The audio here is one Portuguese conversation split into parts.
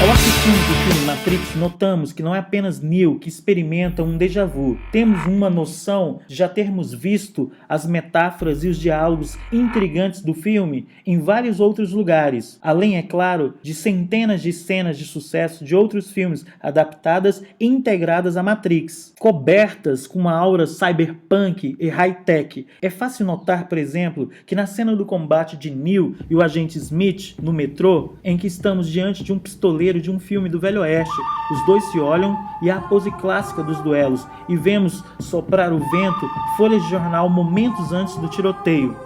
Ao assistirmos o filme Matrix, notamos que não é apenas Neo que experimenta um déjà vu. Temos uma noção de já termos visto as metáforas e os diálogos intrigantes do filme em vários outros lugares. Além, é claro, de centenas de cenas de sucesso de outros filmes adaptadas e integradas à Matrix, cobertas com uma aura cyberpunk e high-tech. É fácil notar, por exemplo, que na cena do combate de Neo e o agente Smith no metrô, em que estamos diante de um pistoleiro de um filme do Velho Oeste, os dois se olham e há a pose clássica dos duelos, e vemos soprar o vento folhas de jornal momentos antes do tiroteio.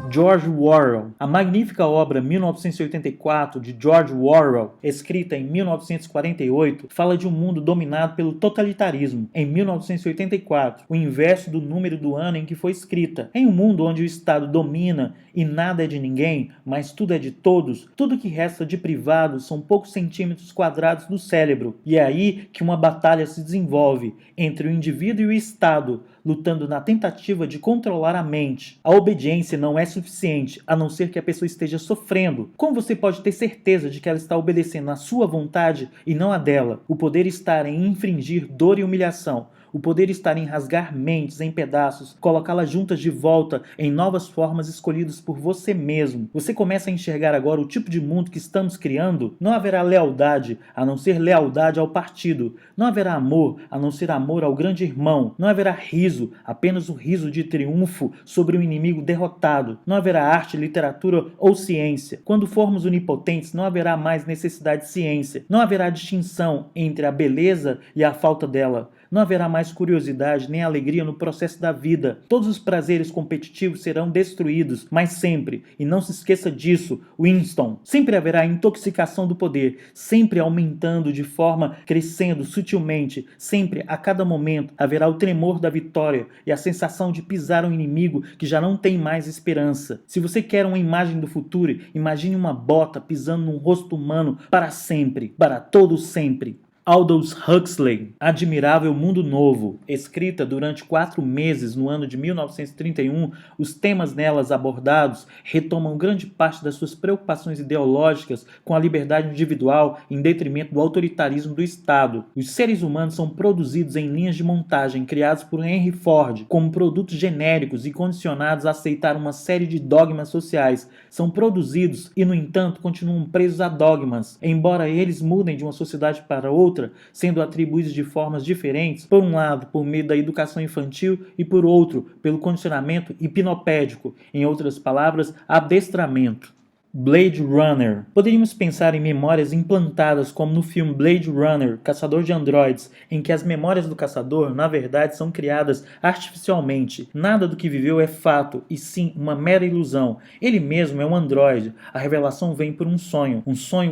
George Orwell. A magnífica obra 1984 de George Orwell, escrita em 1948, fala de um mundo dominado pelo totalitarismo. Em 1984, o inverso do número do ano em que foi escrita. Em um mundo onde o Estado domina e nada é de ninguém, mas tudo é de todos, tudo que resta de privado são poucos centímetros quadrados do cérebro. E é aí que uma batalha se desenvolve entre o indivíduo e o Estado, lutando na tentativa de controlar a mente. A obediência não é suficiente, a não ser que a pessoa esteja sofrendo. Como você pode ter certeza de que ela está obedecendo à sua vontade e não à dela? O poder está em infringir dor e humilhação. O poder está em rasgar mentes em pedaços, colocá-las juntas de volta em novas formas escolhidas por você mesmo. Você começa a enxergar agora o tipo de mundo que estamos criando? Não haverá lealdade, a não ser lealdade ao partido. Não haverá amor, a não ser amor ao grande irmão. Não haverá riso, apenas o riso de triunfo sobre um inimigo derrotado. Não haverá arte, literatura ou ciência. Quando formos onipotentes, não haverá mais necessidade de ciência. Não haverá distinção entre a beleza e a falta dela. Não haverá mais curiosidade nem alegria no processo da vida. Todos os prazeres competitivos serão destruídos, mas sempre, e não se esqueça disso, Winston, sempre haverá intoxicação do poder, sempre aumentando de forma crescendo sutilmente, sempre, a cada momento, haverá o tremor da vitória e a sensação de pisar um inimigo que já não tem mais esperança. Se você quer uma imagem do futuro, imagine uma bota pisando num rosto humano para sempre, para todo sempre. Aldous Huxley, Admirável Mundo Novo, escrita durante 4 meses no ano de 1931, os temas nelas abordados retomam grande parte das suas preocupações ideológicas com a liberdade individual em detrimento do autoritarismo do Estado. Os seres humanos são produzidos em linhas de montagem criadas por Henry Ford como produtos genéricos e condicionados a aceitar uma série de dogmas sociais. São produzidos e, no entanto, continuam presos a dogmas, embora eles mudem de uma sociedade para outra, sendo atribuídos de formas diferentes, por um lado por meio da educação infantil e por outro pelo condicionamento hipnopédico, em outras palavras, adestramento. Blade Runner. Poderíamos pensar em memórias implantadas como no filme Blade Runner, Caçador de Androides, em que as memórias do caçador, na verdade, são criadas artificialmente. Nada do que viveu é fato, e sim uma mera ilusão. Ele mesmo é um androide. A revelação vem por um sonho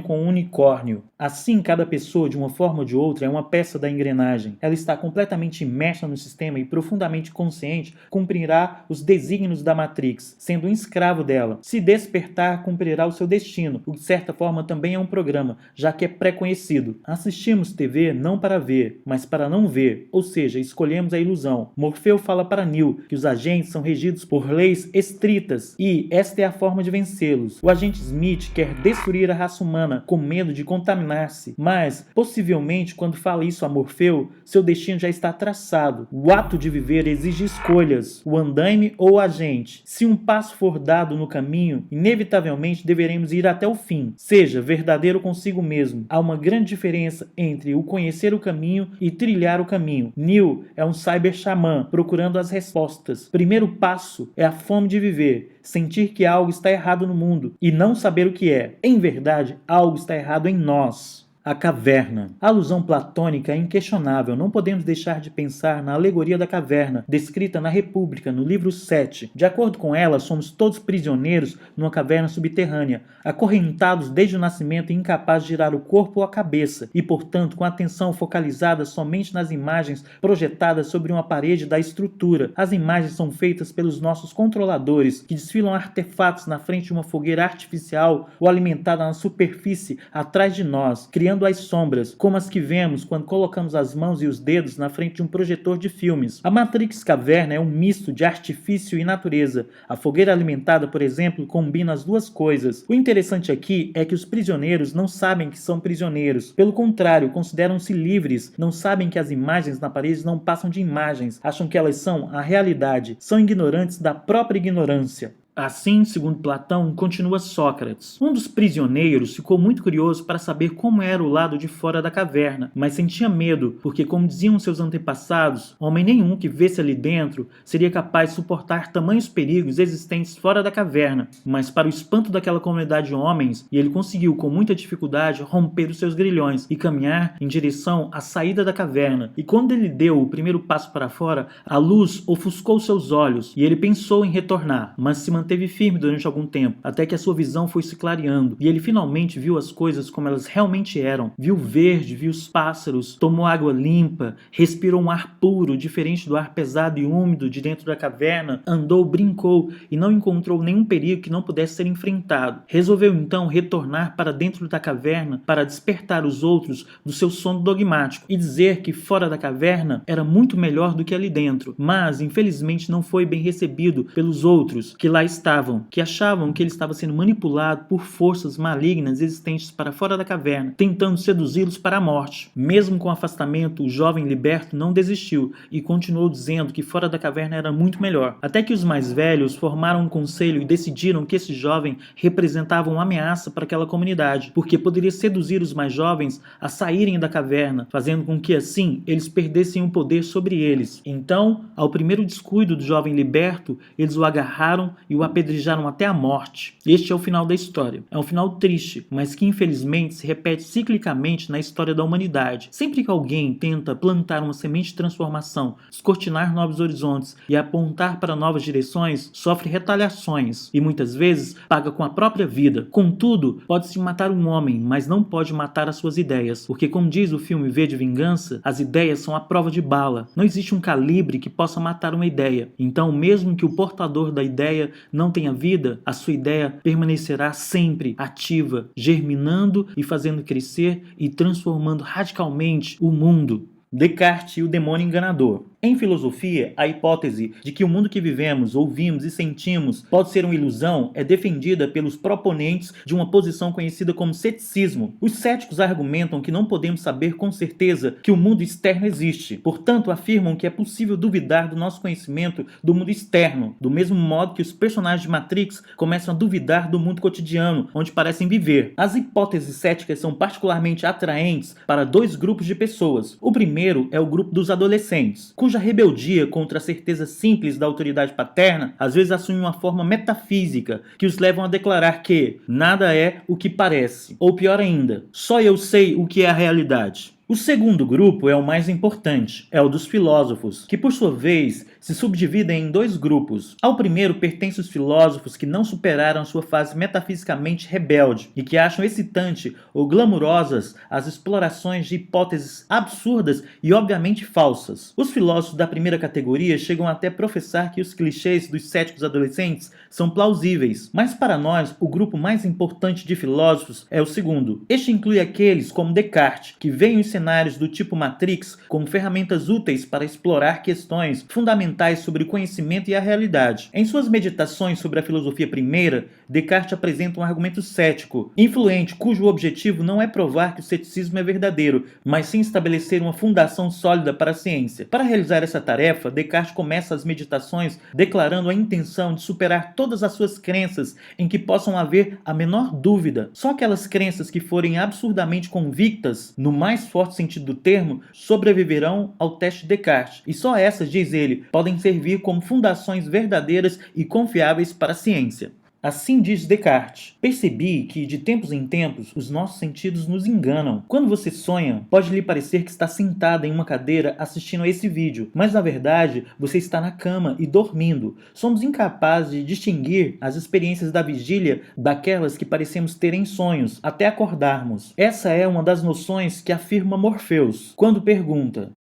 com um unicórnio. Assim, cada pessoa, de uma forma ou de outra, é uma peça da engrenagem. Ela está completamente imersa no sistema e profundamente consciente, cumprirá os desígnios da Matrix, sendo um escravo dela. Se despertar, cumprirá o seu destino, o que de certa forma também é um programa, já que é pré-conhecido. Assistimos TV não para ver, mas para não ver, ou seja, escolhemos a ilusão. Morfeu fala para Neo que os agentes são regidos por leis estritas e esta é a forma de vencê-los. O agente Smith quer destruir a raça humana com medo de contaminar-se, mas possivelmente quando fala isso a Morfeu, seu destino já está traçado. O ato de viver exige escolhas, o andaime ou o agente. Se um passo for dado no caminho, inevitavelmente deveremos ir até o fim. Seja verdadeiro consigo mesmo. Há uma grande diferença entre o conhecer o caminho e trilhar o caminho. Neo é um cyber-xamã procurando as respostas. Primeiro passo é a fome de viver, sentir que algo está errado no mundo e não saber o que é. Em verdade, algo está errado em nós. A caverna. A alusão platônica é inquestionável. Não podemos deixar de pensar na alegoria da caverna, descrita na República, no livro 7. De acordo com ela, somos todos prisioneiros numa caverna subterrânea, acorrentados desde o nascimento e incapazes de girar o corpo ou a cabeça, e, portanto, com a atenção focalizada somente nas imagens projetadas sobre uma parede da estrutura. As imagens são feitas pelos nossos controladores, que desfilam artefatos na frente de uma fogueira artificial ou alimentada na superfície atrás de nós, criando criando as sombras, como as que vemos quando colocamos as mãos e os dedos na frente de um projetor de filmes. A Matrix Caverna é um misto de artifício e natureza. A fogueira alimentada, por exemplo, combina as duas coisas. O interessante aqui é que os prisioneiros não sabem que são prisioneiros. Pelo contrário, consideram-se livres, não sabem que as imagens na parede não passam de imagens, acham que elas são a realidade, são ignorantes da própria ignorância. Assim, segundo Platão, continua Sócrates. Um dos prisioneiros ficou muito curioso para saber como era o lado de fora da caverna, mas sentia medo, porque, como diziam seus antepassados, homem nenhum que visse ali dentro seria capaz de suportar tamanhos perigos existentes fora da caverna. Mas, para o espanto daquela comunidade de homens, ele conseguiu com muita dificuldade romper os seus grilhões e caminhar em direção à saída da caverna. E quando ele deu o primeiro passo para fora, a luz ofuscou seus olhos e ele pensou em retornar, mas se manteve firme durante algum tempo, até que a sua visão foi se clareando, e ele finalmente viu as coisas como elas realmente eram. Viu o verde, viu os pássaros, tomou água limpa, respirou um ar puro, diferente do ar pesado e úmido de dentro da caverna, andou, brincou e não encontrou nenhum perigo que não pudesse ser enfrentado. Resolveu então retornar para dentro da caverna para despertar os outros do seu sono dogmático e dizer que fora da caverna era muito melhor do que ali dentro, mas infelizmente não foi bem recebido pelos outros que lá estavam, que achavam que ele estava sendo manipulado por forças malignas existentes para fora da caverna, tentando seduzi-los para a morte. Mesmo com o afastamento, o jovem liberto não desistiu e continuou dizendo que fora da caverna era muito melhor, até que os mais velhos formaram um conselho e decidiram que esse jovem representava uma ameaça para aquela comunidade, porque poderia seduzir os mais jovens a saírem da caverna, fazendo com que assim eles perdessem o poder sobre eles. Então, ao primeiro descuido do jovem liberto, eles o agarraram e o apedrejaram até a morte. Este é o final da história. É um final triste, mas que infelizmente se repete ciclicamente na história da humanidade. Sempre que alguém tenta plantar uma semente de transformação, descortinar novos horizontes e apontar para novas direções, sofre retaliações e muitas vezes paga com a própria vida. Contudo, pode-se matar um homem, mas não pode matar as suas ideias, porque como diz o filme V de Vingança, as ideias são a prova de bala. Não existe um calibre que possa matar uma ideia. Então, mesmo que o portador da ideia não tenha vida, a sua ideia permanecerá sempre ativa, germinando e fazendo crescer e transformando radicalmente o mundo. Descartes e o demônio enganador. Em filosofia, a hipótese de que o mundo que vivemos, ouvimos e sentimos pode ser uma ilusão é defendida pelos proponentes de uma posição conhecida como ceticismo. Os céticos argumentam que não podemos saber com certeza que o mundo externo existe. Portanto, afirmam que é possível duvidar do nosso conhecimento do mundo externo, do mesmo modo que os personagens de Matrix começam a duvidar do mundo cotidiano, onde parecem viver. As hipóteses céticas são particularmente atraentes para dois grupos de pessoas. O primeiro é o grupo dos adolescentes, cuja rebeldia contra a certeza simples da autoridade paterna às vezes assume uma forma metafísica que os levam a declarar que nada é o que parece, ou pior ainda, só eu sei o que é a realidade. O segundo grupo é o mais importante, é o dos filósofos, que por sua vez se subdividem em dois grupos. Ao primeiro pertencem os filósofos que não superaram sua fase metafisicamente rebelde e que acham excitante ou glamourosas as explorações de hipóteses absurdas e obviamente falsas. Os filósofos da primeira categoria chegam até a professar que os clichês dos céticos adolescentes são plausíveis, mas para nós o grupo mais importante de filósofos é o segundo. Este inclui aqueles como Descartes, que veem os cenários do tipo Matrix como ferramentas úteis para explorar questões fundamentais sobre o conhecimento e a realidade. Em suas meditações sobre a filosofia primeira, Descartes apresenta um argumento cético, influente, cujo objetivo não é provar que o ceticismo é verdadeiro, mas sim estabelecer uma fundação sólida para a ciência. Para realizar essa tarefa, Descartes começa as meditações declarando a intenção de superar todas as suas crenças em que possam haver a menor dúvida. Só aquelas crenças que forem absurdamente convictas, no mais forte sentido do termo, sobreviverão ao teste de Descartes. E só essas, diz ele, podem servir como fundações verdadeiras e confiáveis para a ciência. Assim diz Descartes: percebi que, de tempos em tempos, os nossos sentidos nos enganam. Quando você sonha, pode lhe parecer que está sentada em uma cadeira assistindo a esse vídeo, mas na verdade você está na cama e dormindo. Somos incapazes de distinguir as experiências da vigília daquelas que parecemos ter em sonhos, até acordarmos. Essa é uma das noções que afirma Morpheus, quando pergunta: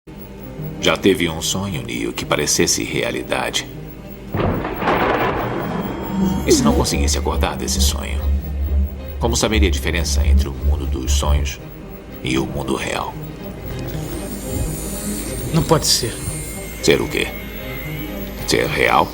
já teve um sonho, Neo, que parecesse realidade? E se não conseguisse acordar desse sonho? Como saberia a diferença entre o mundo dos sonhos e o mundo real. Não pode ser. Ser o quê? Ser real?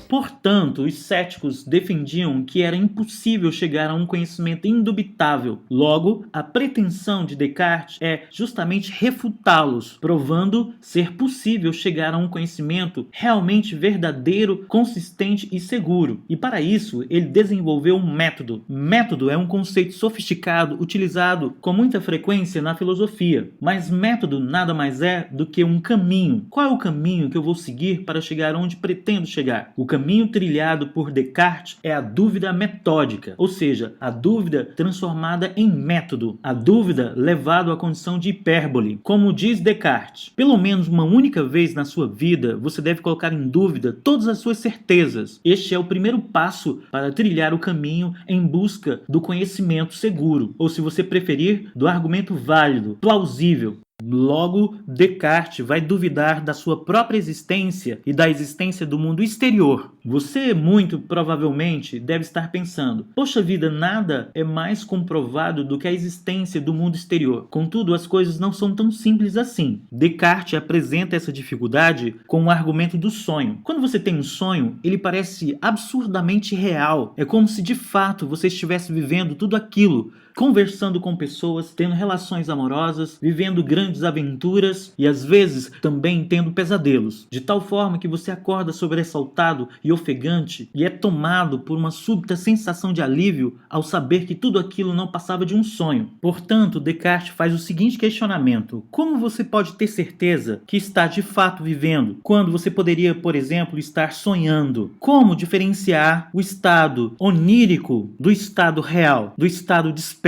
Portanto, os céticos defendiam que era impossível chegar a um conhecimento indubitável. Logo, a pretensão de Descartes é justamente refutá-los, provando ser possível chegar a um conhecimento realmente verdadeiro, consistente e seguro. E para isso, ele desenvolveu um método. Método é um conceito sofisticado utilizado com muita frequência na filosofia, mas método nada mais é do que um caminho. Qual é o caminho que eu vou seguir para chegar onde pretendo chegar? O caminho trilhado por Descartes é a dúvida metódica, ou seja, a dúvida transformada em método, a dúvida levada à condição de hipérbole. Como diz Descartes, pelo menos uma única vez na sua vida você deve colocar em dúvida todas as suas certezas. Este é o primeiro passo para trilhar o caminho em busca do conhecimento seguro, ou se você preferir, do argumento válido, plausível. Logo, Descartes vai duvidar da sua própria existência e da existência do mundo exterior. Você, muito provavelmente, deve estar pensando: poxa vida, nada é mais comprovado do que a existência do mundo exterior. Contudo, as coisas não são tão simples assim. Descartes apresenta essa dificuldade com o argumento do sonho. Quando você tem um sonho, ele parece absurdamente real. É como se de fato você estivesse vivendo tudo aquilo, conversando com pessoas, tendo relações amorosas, vivendo grandes aventuras e às vezes também tendo pesadelos, de tal forma que você acorda sobressaltado e ofegante e é tomado por uma súbita sensação de alívio ao saber que tudo aquilo não passava de um sonho. Portanto, Descartes faz o seguinte questionamento: como você pode ter certeza que está de fato vivendo, quando você poderia, por exemplo, estar sonhando? Como diferenciar o estado onírico do estado real, do estado desperto?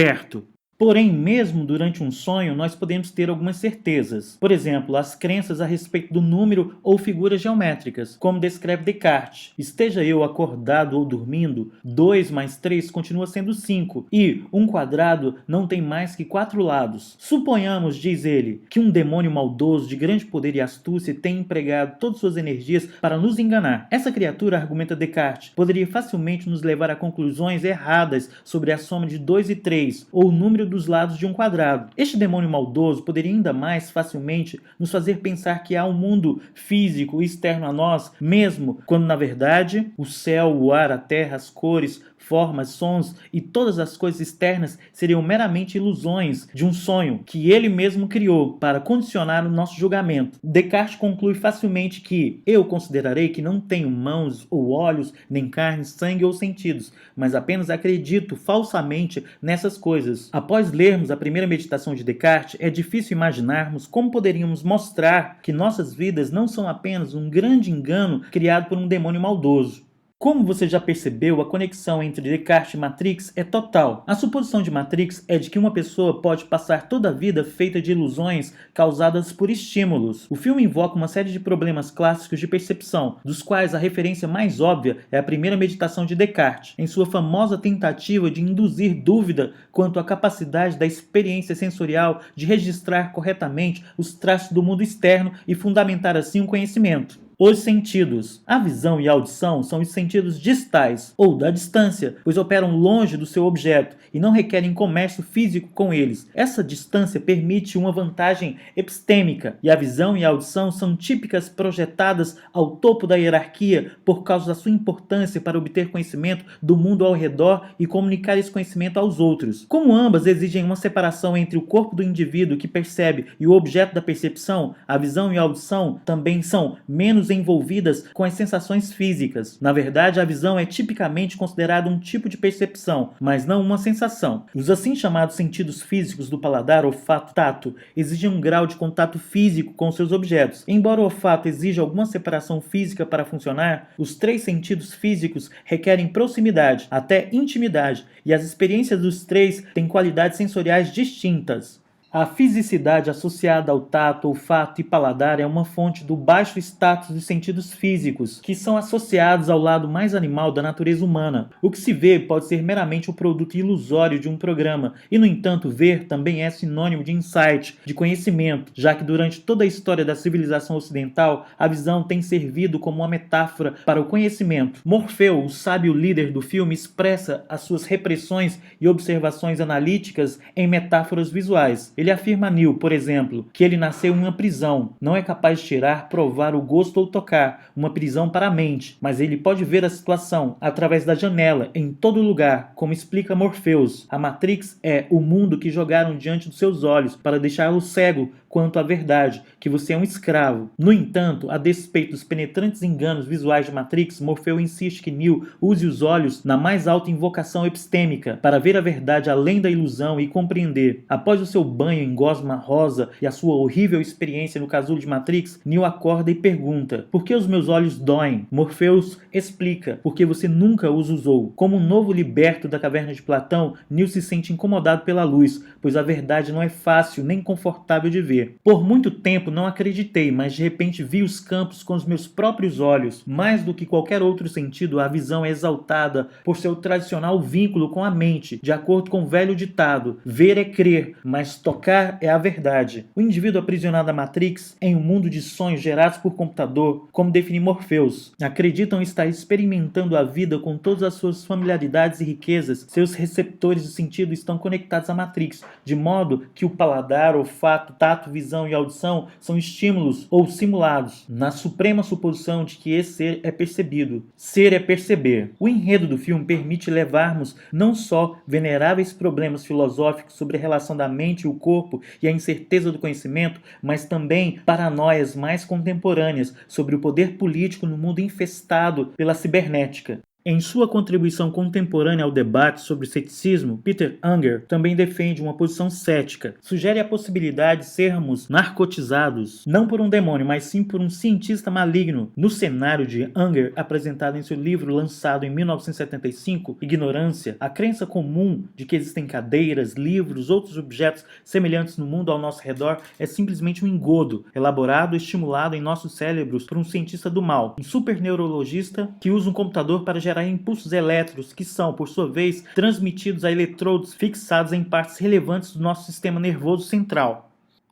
Porém, mesmo durante um sonho, nós podemos ter algumas certezas. Por exemplo, as crenças a respeito do número ou figuras geométricas, como descreve Descartes. Esteja eu acordado ou dormindo, 2 mais 3 continua sendo 5, e um quadrado não tem mais que 4 lados. Suponhamos, diz ele, que um demônio maldoso de grande poder e astúcia tenha empregado todas suas energias para nos enganar. Essa criatura, argumenta Descartes, poderia facilmente nos levar a conclusões erradas sobre a soma de 2 e 3, ou o número dos lados de um quadrado. Este demônio maldoso poderia ainda mais facilmente nos fazer pensar que há um mundo físico externo a nós, mesmo quando na verdade o céu, o ar, a terra, as cores, formas, sons e todas as coisas externas seriam meramente ilusões de um sonho que ele mesmo criou para condicionar o nosso julgamento. Descartes conclui facilmente que eu considerarei que não tenho mãos ou olhos, nem carne, sangue ou sentidos, mas apenas acredito falsamente nessas coisas. Após lermos a primeira meditação de Descartes, é difícil imaginarmos como poderíamos mostrar que nossas vidas não são apenas um grande engano criado por um demônio maldoso. Como você já percebeu, a conexão entre Descartes e Matrix é total. A suposição de Matrix é de que uma pessoa pode passar toda a vida feita de ilusões causadas por estímulos. O filme invoca uma série de problemas clássicos de percepção, dos quais a referência mais óbvia é a primeira meditação de Descartes, em sua famosa tentativa de induzir dúvida quanto à capacidade da experiência sensorial de registrar corretamente os traços do mundo externo e fundamentar assim o conhecimento. Os sentidos. A visão e a audição são os sentidos distais, ou da distância, pois operam longe do seu objeto e não requerem comércio físico com eles. Essa distância permite uma vantagem epistêmica, e a visão e a audição são típicas projetadas ao topo da hierarquia por causa da sua importância para obter conhecimento do mundo ao redor e comunicar esse conhecimento aos outros. Como ambas exigem uma separação entre o corpo do indivíduo que percebe e o objeto da percepção, a visão e a audição também são menos envolvidas com as sensações físicas. Na verdade, a visão é tipicamente considerada um tipo de percepção, mas não uma sensação. Os assim chamados sentidos físicos do paladar, olfato, tato, exigem um grau de contato físico com seus objetos. Embora o olfato exija alguma separação física para funcionar, os 3 sentidos físicos requerem proximidade, até intimidade, e as experiências dos 3 têm qualidades sensoriais distintas. A fisicidade associada ao tato, olfato e paladar é uma fonte do baixo status dos sentidos físicos, que são associados ao lado mais animal da natureza humana. O que se vê pode ser meramente o produto ilusório de um programa, e no entanto ver também é sinônimo de insight, de conhecimento, já que durante toda a história da civilização ocidental, a visão tem servido como uma metáfora para o conhecimento. Morfeu, o sábio líder do filme, expressa as suas repressões e observações analíticas em metáforas visuais. Ele Ele afirma a Neo, por exemplo, que ele nasceu em uma prisão, não é capaz de tirar, provar o gosto ou tocar, uma prisão para a mente, mas ele pode ver a situação através da janela, em todo lugar, como explica Morpheus. A Matrix é o mundo que jogaram diante dos seus olhos para deixá-lo cego quanto à verdade, que você é um escravo. No entanto, a despeito dos penetrantes enganos visuais de Matrix, Morpheus insiste que Neo use os olhos na mais alta invocação epistêmica para ver a verdade além da ilusão e compreender. Após o seu banho em gosma rosa e a sua horrível experiência no casulo de Matrix, Neo acorda e pergunta: por que os meus olhos doem? Morpheus explica: porque você nunca os usou. Como um novo liberto da caverna de Platão, Neo se sente incomodado pela luz, pois a verdade não é fácil nem confortável de ver. Por muito tempo não acreditei, mas de repente vi os campos com os meus próprios olhos. Mais do que qualquer outro sentido, a visão é exaltada por seu tradicional vínculo com a mente, de acordo com o velho ditado: ver é crer, mas tocar é a verdade. O indivíduo aprisionado à Matrix, em um mundo de sonhos gerados por computador, como define Morpheus, acreditam estar experimentando a vida com todas as suas familiaridades e riquezas. Seus receptores de sentido estão conectados à Matrix, de modo que o paladar, olfato, tato, visão e audição são estímulos ou simulados, na suprema suposição de que esse ser é percebido. Ser é perceber. O enredo do filme permite levarmos não só veneráveis problemas filosóficos sobre a relação da mente e o corpo e a incerteza do conhecimento, mas também paranoias mais contemporâneas sobre o poder político no mundo infestado pela cibernética. Em sua contribuição contemporânea ao debate sobre ceticismo, Peter Unger também defende uma posição cética. Sugere a possibilidade de sermos narcotizados, não por um demônio, mas sim por um cientista maligno. No cenário de Unger, apresentado em seu livro lançado em 1975, Ignorância, a crença comum de que existem cadeiras, livros, outros objetos semelhantes no mundo ao nosso redor é simplesmente um engodo, elaborado e estimulado em nossos cérebros por um cientista do mal, um superneurologista que usa um computador para gerar impulsos elétricos que são, por sua vez, transmitidos a eletrodos fixados em partes relevantes do nosso sistema nervoso central.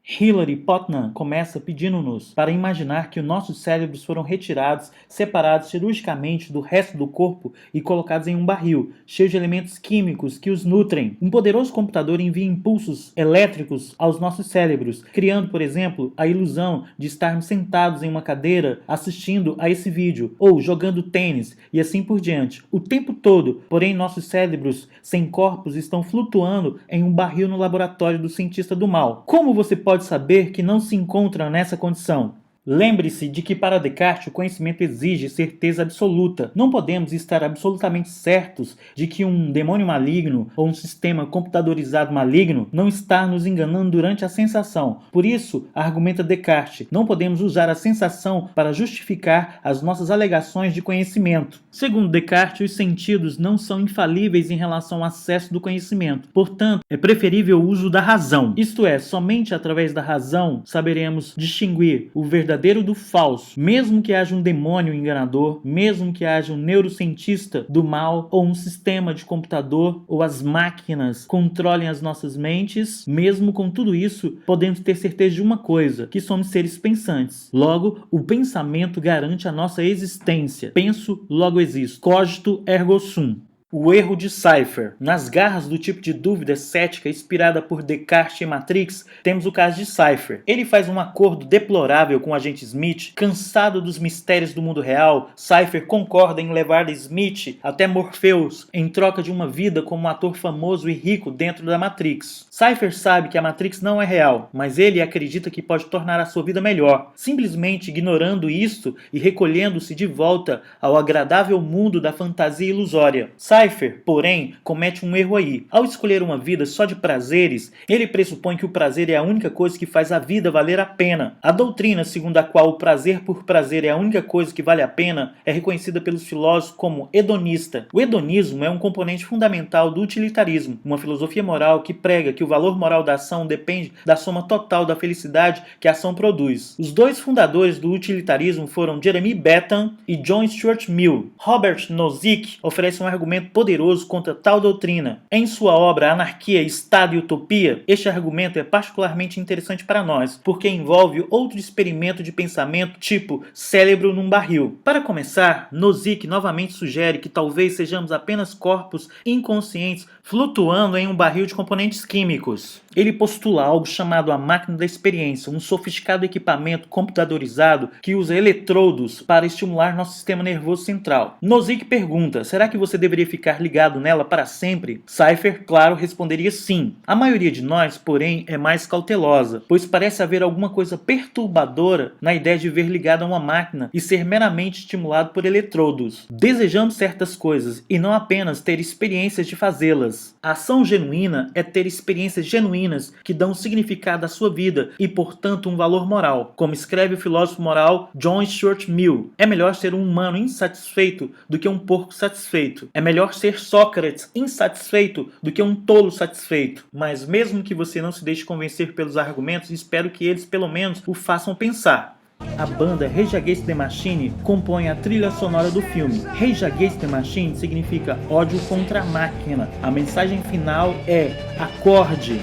Hilary Putnam começa pedindo-nos para imaginar que os nossos cérebros foram retirados, separados cirurgicamente do resto do corpo e colocados em um barril, cheio de elementos químicos que os nutrem. Um poderoso computador envia impulsos elétricos aos nossos cérebros, criando, por exemplo, a ilusão de estarmos sentados em uma cadeira assistindo a esse vídeo, ou jogando tênis, e assim por diante. O tempo todo, porém, nossos cérebros sem corpos estão flutuando em um barril no laboratório do cientista do mal. Como você pode saber que não se encontra nessa condição? Lembre-se de que para Descartes o conhecimento exige certeza absoluta. Não podemos estar absolutamente certos de que um demônio maligno ou um sistema computadorizado maligno não está nos enganando durante a sensação. Por isso, argumenta Descartes, não podemos usar a sensação para justificar as nossas alegações de conhecimento. Segundo Descartes, os sentidos não são infalíveis em relação ao acesso do conhecimento. Portanto, é preferível o uso da razão. Isto é, somente através da razão saberemos distinguir o verdadeiro do falso, mesmo que haja um demônio enganador, mesmo que haja um neurocientista do mal, ou um sistema de computador, ou as máquinas controlem as nossas mentes. Mesmo com tudo isso, podemos ter certeza de uma coisa, que somos seres pensantes. Logo, o pensamento garante a nossa existência. Penso, logo existo. Cogito ergo sum. O erro de Cypher. Nas garras do tipo de dúvida cética inspirada por Descartes e Matrix, temos o caso de Cypher. Ele faz um acordo deplorável com o agente Smith. Cansado dos mistérios do mundo real, Cypher concorda em levar Smith até Morpheus em troca de uma vida como um ator famoso e rico dentro da Matrix. Cypher sabe que a Matrix não é real, mas ele acredita que pode tornar a sua vida melhor, simplesmente ignorando isto e recolhendo-se de volta ao agradável mundo da fantasia ilusória. Cypher, porém, comete um erro aí. Ao escolher uma vida só de prazeres, ele pressupõe que o prazer é a única coisa que faz a vida valer a pena. A doutrina segundo a qual o prazer por prazer é a única coisa que vale a pena é reconhecida pelos filósofos como hedonista. O hedonismo é um componente fundamental do utilitarismo, uma filosofia moral que prega que o valor moral da ação depende da soma total da felicidade que a ação produz. Os dois fundadores do utilitarismo foram Jeremy Bentham e John Stuart Mill. Robert Nozick oferece um argumento poderoso contra tal doutrina. Em sua obra Anarquia, Estado e Utopia, este argumento é particularmente interessante para nós, porque envolve outro experimento de pensamento tipo cérebro num barril. Para começar, Nozick novamente sugere que talvez sejamos apenas corpos inconscientes flutuando em um barril de componentes químicos. Ele postula algo chamado a máquina da experiência, um sofisticado equipamento computadorizado que usa eletrodos para estimular nosso sistema nervoso central. Nozick pergunta: será que você deveria ficar ligado nela para sempre? Cypher, claro, responderia sim. A maioria de nós, porém, é mais cautelosa, pois parece haver alguma coisa perturbadora na ideia de viver ligado a uma máquina e ser meramente estimulado por eletrodos. Desejamos certas coisas e não apenas ter experiências de fazê-las. A ação genuína é ter experiências genuínas que dão significado à sua vida e, portanto, um valor moral. Como escreve o filósofo moral John Stuart Mill, é melhor ser um humano insatisfeito do que um porco satisfeito. É melhor ser Sócrates insatisfeito do que um tolo satisfeito. Mas mesmo que você não se deixe convencer pelos argumentos, espero que eles pelo menos o façam pensar. A banda Rage Against the Machine compõe a trilha sonora do filme. Rage Against the Machine significa ódio contra a máquina. A mensagem final é: acorde!